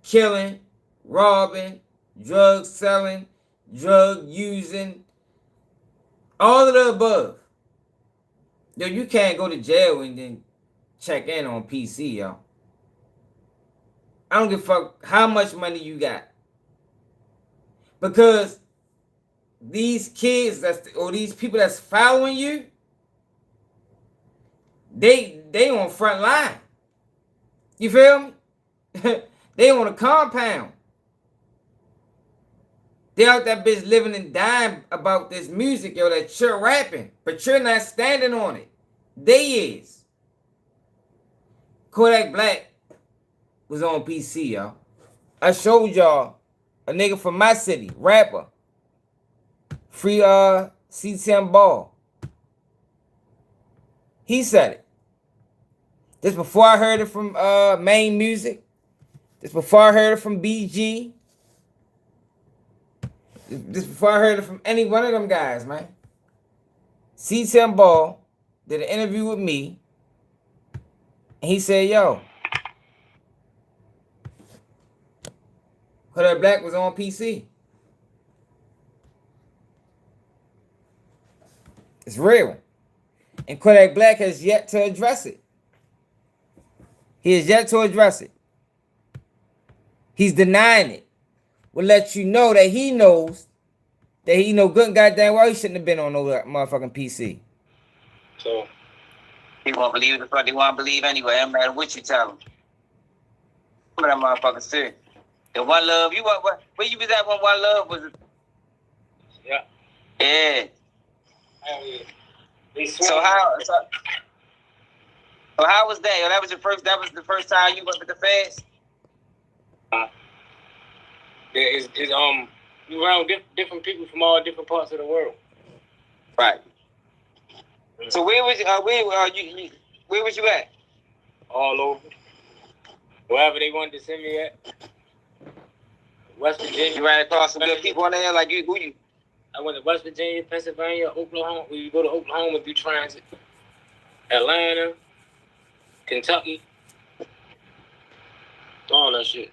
killing, robbing, drug selling, drug using, all of the above, yo, you can't go to jail and then check in on PC, yo. I don't give a fuck how much money you got. Because these kids or these people that's following you, they on front line. You feel me? They on a compound. They out that bitch living and dying about this music, yo, that you're rapping. But you're not standing on it. They is. Kodak Black was on PC, y'all. I showed y'all a nigga from my city, rapper. Free CTM Ball. He said it. This before I heard it from Main Music. This before I heard it from BG. This before I heard it from any one of them guys, man. CTM Ball did an interview with me. And he said, yo, Kodak Black was on PC. It's real. And Kodak Black has yet to address it. He has yet to address it. He's denying it. Will let you know that he knows that he know good and goddamn well he shouldn't have been on no motherfucking PC. So he won't believe the fuck they want to believe anyway. No matter what you tell them. What that motherfucker said. The One Love, you what? Where you was at when One Love was? Yeah. Yeah. So how was that? Yo, that was the first time you went with the feds? You around different people from all different parts of the world. Right. So where was where was you at? All over. Wherever they wanted to send me at. West Virginia. You ran across some good people on there, like you. Who you? I went to West Virginia, Pennsylvania, Oklahoma. We go to Oklahoma through transit. Atlanta, Kentucky, all that shit.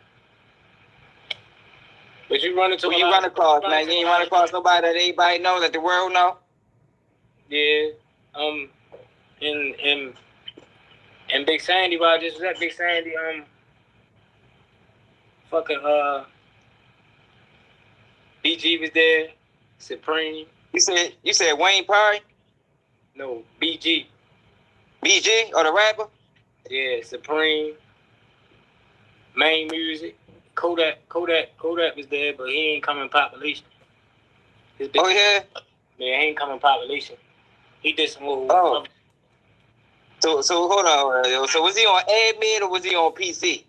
But you run into who you run across, man? You ain't run across nobody that anybody know, that the world know? Yeah. In Big Sandy, where I just was at Big Sandy, BG was there, Supreme. You said Wayne Perry? No, BG. BG or the rapper? Yeah, Supreme. Main Music. Kodak was there, but he ain't coming population. Oh yeah? Yeah, he ain't coming population. He did some little. Oh. So hold on. So was he on admin or was he on PC?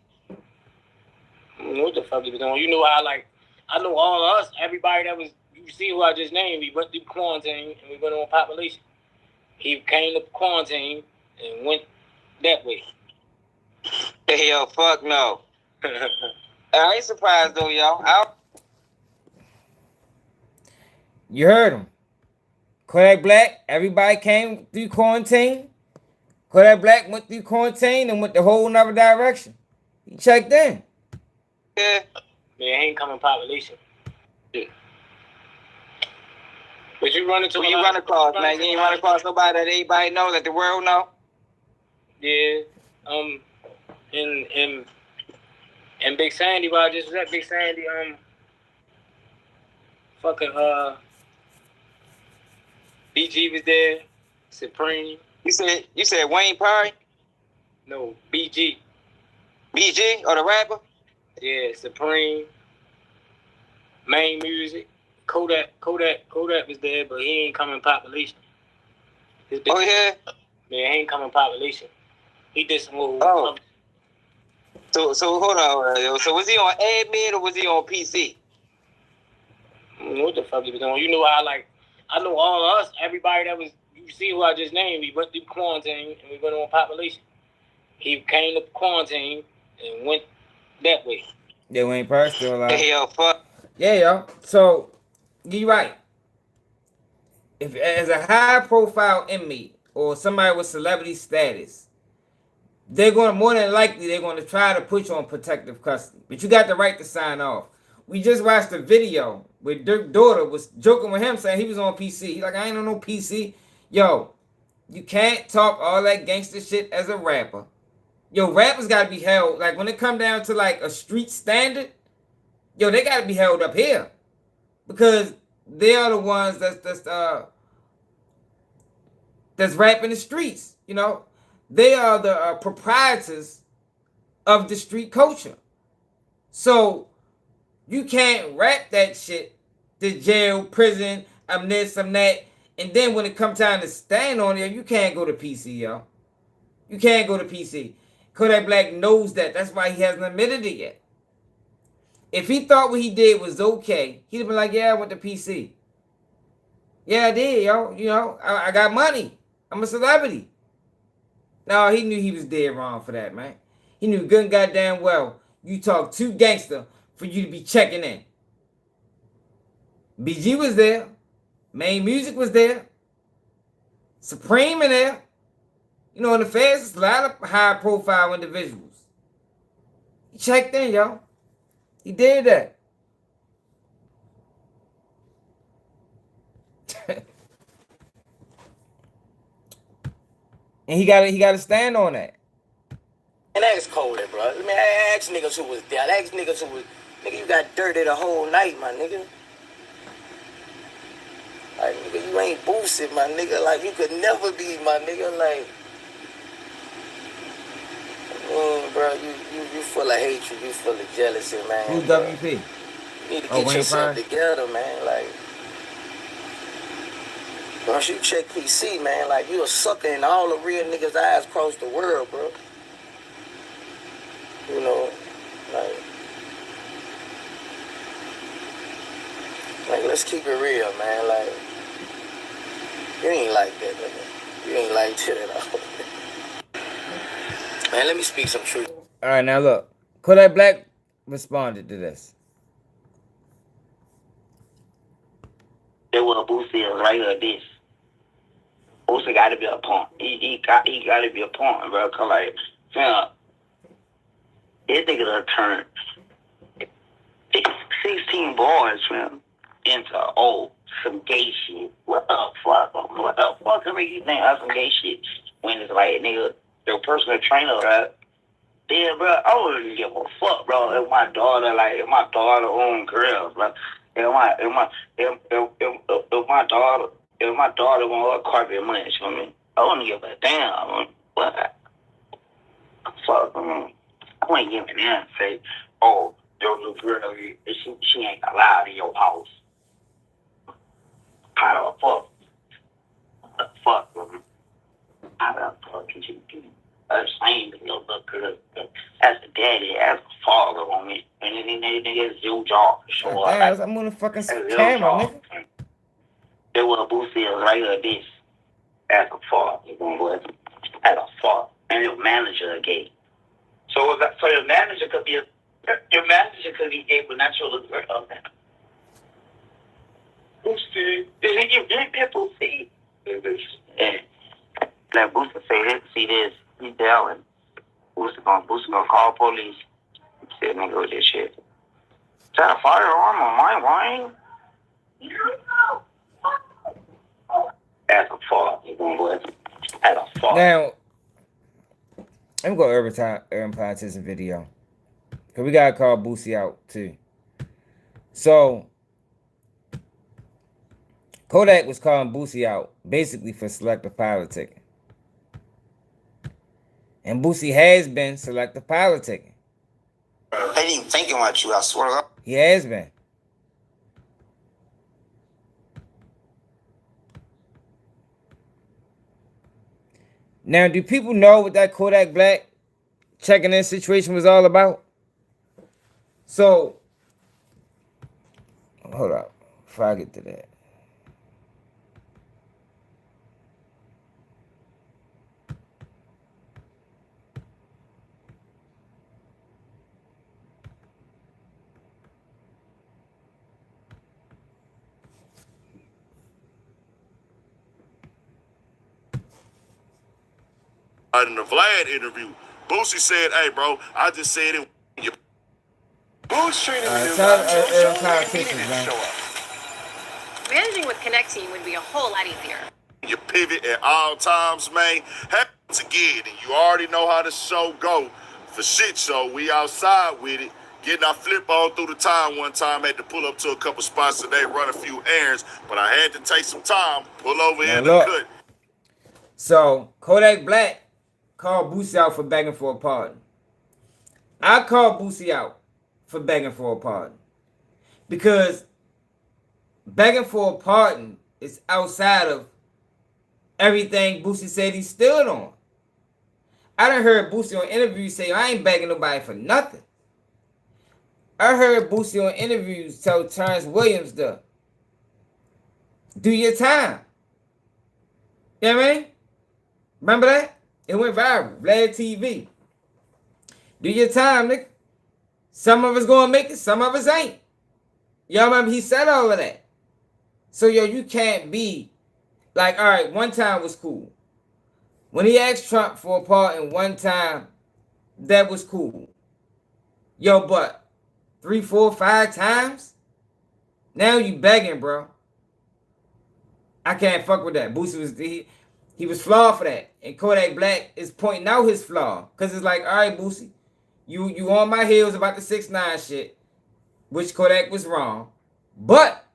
What the fuck he was doing? You know how I know all of us, everybody that was, you see who I just named, we went through quarantine and we went on population. He came to quarantine and went that way. Hell, fuck no. I ain't surprised though, y'all. You heard him. Kodak Black, everybody came through quarantine. Kodak Black went through quarantine and went the whole nother direction. He checked in. Yeah. Man, ain't coming population. Yeah. But you run into who you run across, man? You ain't run across nobody that anybody know, that the world know? Yeah. In Big Sandy, where I just was at Big Sandy, BG was there, Supreme. You said Wayne Perry? No, BG. BG or the rapper? Yeah, Supreme. Main Music. Kodak was there, but he ain't coming population. Oh yeah? Yeah, he ain't coming population. He did some little. Oh. So hold on. So was he on admin or was he on PC? What the fuck he was doing? You know how I know all of us, everybody that was, you see who I just named, we went through quarantine and we went on population. He came to quarantine and went that way. Yeah, Wayne Perry still alive. Yeah, yo, fuck. Yeah, yo. So you're right. If as a high profile inmate or somebody with celebrity status, they're more than likely they're going to try to put you on protective custody. But you got the right to sign off. We just watched a video where Dirk's daughter was joking with him saying he was on PC. He's like, I ain't on no PC. Yo, you can't talk all that gangster shit as a rapper. Yo, rappers got to be held. Like when it come down to like a street standard, yo, they got to be held up here. Because they are the ones that's rapping the streets, you know. They are the proprietors of the street culture. So you can't rap that shit to jail, prison, I'm this, I'm that. And then when it comes time to stand on there, you can't go to PC, yo. You can't go to PC. Kodak Black knows that. That's why he hasn't admitted it yet. If he thought what he did was okay, he'd have been like, yeah, I went to PC. Yeah, I did, yo. You know, I got money. I'm a celebrity. No, he knew he was dead wrong for that, man. He knew good and goddamn well you talk too gangster for you to be checking in. BG was there. Main Music was there. Supreme in there. You know, in the feds, there's a lot of high-profile individuals. He checked in, yo. He did that. And he got to stand on that. And ask Kodak, bro. I mean, ask niggas who was there. Ask niggas who was... Nigga, you got dirty the whole night, my nigga. Like, nigga, you ain't Boosie, my nigga. Like, you could never be, my nigga. Like... bro, you full of hatred. You full of jealousy, man. Who's WP? You need to get yourself together, man. Like... Once you check PC, man, like you a sucker in all the real niggas' eyes across the world, bro. You know, like let's keep it real, man. Like you ain't like that, nigga. You ain't like that at all. Man, let me speak some truth. All right, now look. Kodak Black responded to this. That was Boosie is right here, this. Boosie got to be a punk. He got to be a punk, bro. Cause like, yeah, this nigga done turned 16 boys, man, into some gay shit. What the fuck? What the fuck can make you think of some gay shit when it's like, nigga, your personal trainer, right? Yeah, bro, I wouldn't give a fuck, bro. If my daughter own girl, bro. If my daughter want her carpet money, you know what I mean? I wouldn't give a damn. What? Fuck, I wouldn't give a damn. Say, oh, your little girl, she ain't allowed in your house. How the fuck? What the fuck, man? How the fuck can you do? Same little girl. As a daddy, as a father on me. And then it's your job to show up. Damn, I'm on the fucking camera, nigga. It was Boosie is right here, this. As a father, you know what? As a father. And your manager gay. So your manager could be gay, but not your little girl. Boosie. Did you get people see? Yeah. Like Boosie say, see this. He's telling. Boosie gonna call police. Say nigga with this shit. Is that a firearm on my wine? As a fault, you know what? As a fault. Now, let me go urban politician video. Cause we gotta call Boosie out too. So Kodak was calling Boosie out basically for selective politicking. And Boosie has been selective politicking. I ain't even thinking about you, I swear to God. He has been. Now, do people know what that Kodak Black checking in situation was all about? So, hold up, before I get to that. In the Vlad interview, Boosie said, "Hey, bro, I just said it." Who's training Managing with Connect Team would be a whole lot easier. You pivot at all times, man. Happens again, and you already know how the show go. For shit show, we outside with it. Getting our flip on through the town one time. Had to pull up to a couple spots today, run a few errands, but I had to take some time, pull over here in the cut. So, Kodak Black called Boosie out for begging for a pardon. I called Boosie out for begging for a pardon. Because begging for a pardon is outside of everything Boosie said he stood on. I done heard Boosie on interviews say, I ain't begging nobody for nothing. I heard Boosie on interviews tell Terrence Williams to do your time. You know what I mean? Remember that? It went viral. Vlad TV. Do your time, nigga. Some of us gonna make it, some of us ain't. Y'all remember he said all of that. So, yo, you can't be like, all right, one time was cool. When he asked Trump for a pardon one time, that was cool. Yo, but 3, 4, 5 times? Now you begging, bro. I can't fuck with that. Boosie was he was flawed for that. And Kodak Black is pointing out his flaw. Because it's like, all right, Boosie, you on my heels about the 6ix9ine shit, which Kodak was wrong. But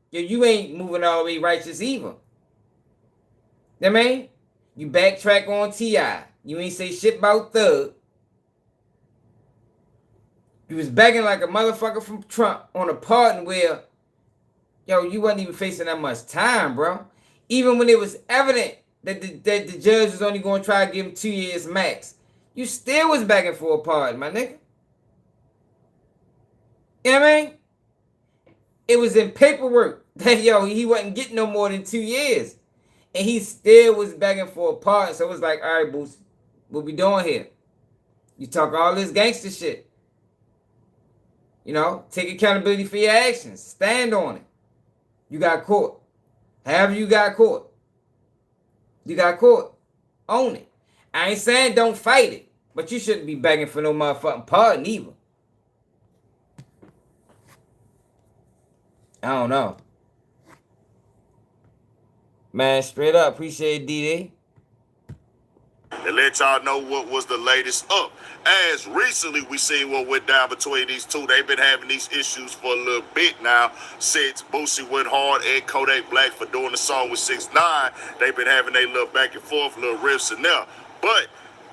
you ain't moving all the way righteous either. You know what I mean? You backtrack on T.I. You ain't say shit about Thug. You was begging like a motherfucker from Trump on a pardon where, yo, you wasn't even facing that much time, bro. Even when it was evident that the judge was only going to try to give him 2 years max, you still was begging for a pardon, my nigga. You know what I mean? It was in paperwork that, he wasn't getting no more than 2 years. And he still was begging for a pardon. So it was like, all right, Boosie, what we doing here? You talk all this gangster shit. Take accountability for your actions. Stand on it. You got caught. However you got caught. You got caught. Own it. I ain't saying don't fight it. But you shouldn't be begging for no motherfucking pardon either. I don't know. Man, straight up, appreciate it, D-Day. And let y'all know what was the latest up. As recently we seen what went down between these two. They've been having these issues for a little bit now since Boosie went hard and Kodak Black for doing the song with 6ix9ine. They've been having a little back and forth, little riffs in there. But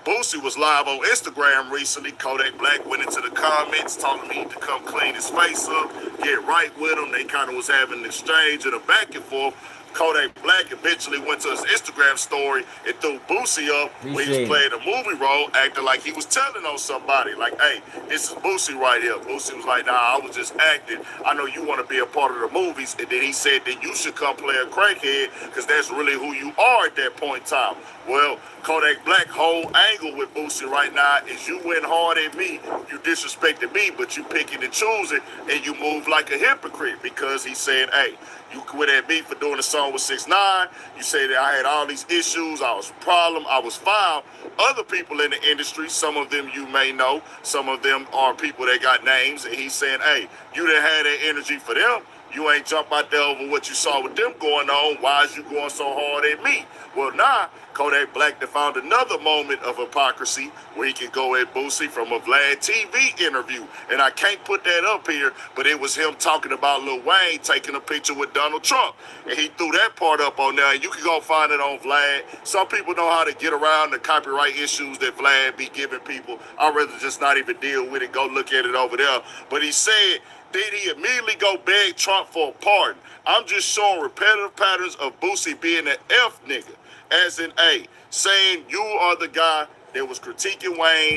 Boosie was live on Instagram recently. Kodak Black went into the comments, told him he need to come clean his face up, get right with him. They kind of was having an exchange and a back and forth. Kodak Black eventually went to his Instagram story and threw Boosie up when he was playing a movie role, acting like he was telling on somebody. Like, hey, this is Boosie right here. Boosie was like, nah, I was just acting. I know you want to be a part of the movies. And then he said that you should come play a crackhead because that's really who you are at that point in time. Well, Kodak Black whole angle with Boosie right now is you went hard at me, you disrespected me, but you picking and choosing, and you move like a hypocrite because he said, hey, you quit at me for doing a song with 6ix9ine. You say that I had all these issues, I was a problem, I was foul. Other people in the industry, some of them you may know, some of them are people that got names, and he's saying, hey, you didn't have that energy for them. You ain't jump out there over what you saw with them going on. Why is you going so hard at me? Well, now, Kodak Black found another moment of hypocrisy where he can go at Boosie from a Vlad TV interview. And I can't put that up here, but it was him talking about Lil Wayne taking a picture with Donald Trump. And he threw that part up on there, and you can go find it on Vlad. Some people know how to get around the copyright issues that Vlad be giving people. I'd rather just not even deal with it. Go look at it over there. But he said, did he immediately go beg Trump for a pardon? I'm just showing repetitive patterns of Boosie being an F nigga. As in, A, saying you are the guy that was critiquing Wayne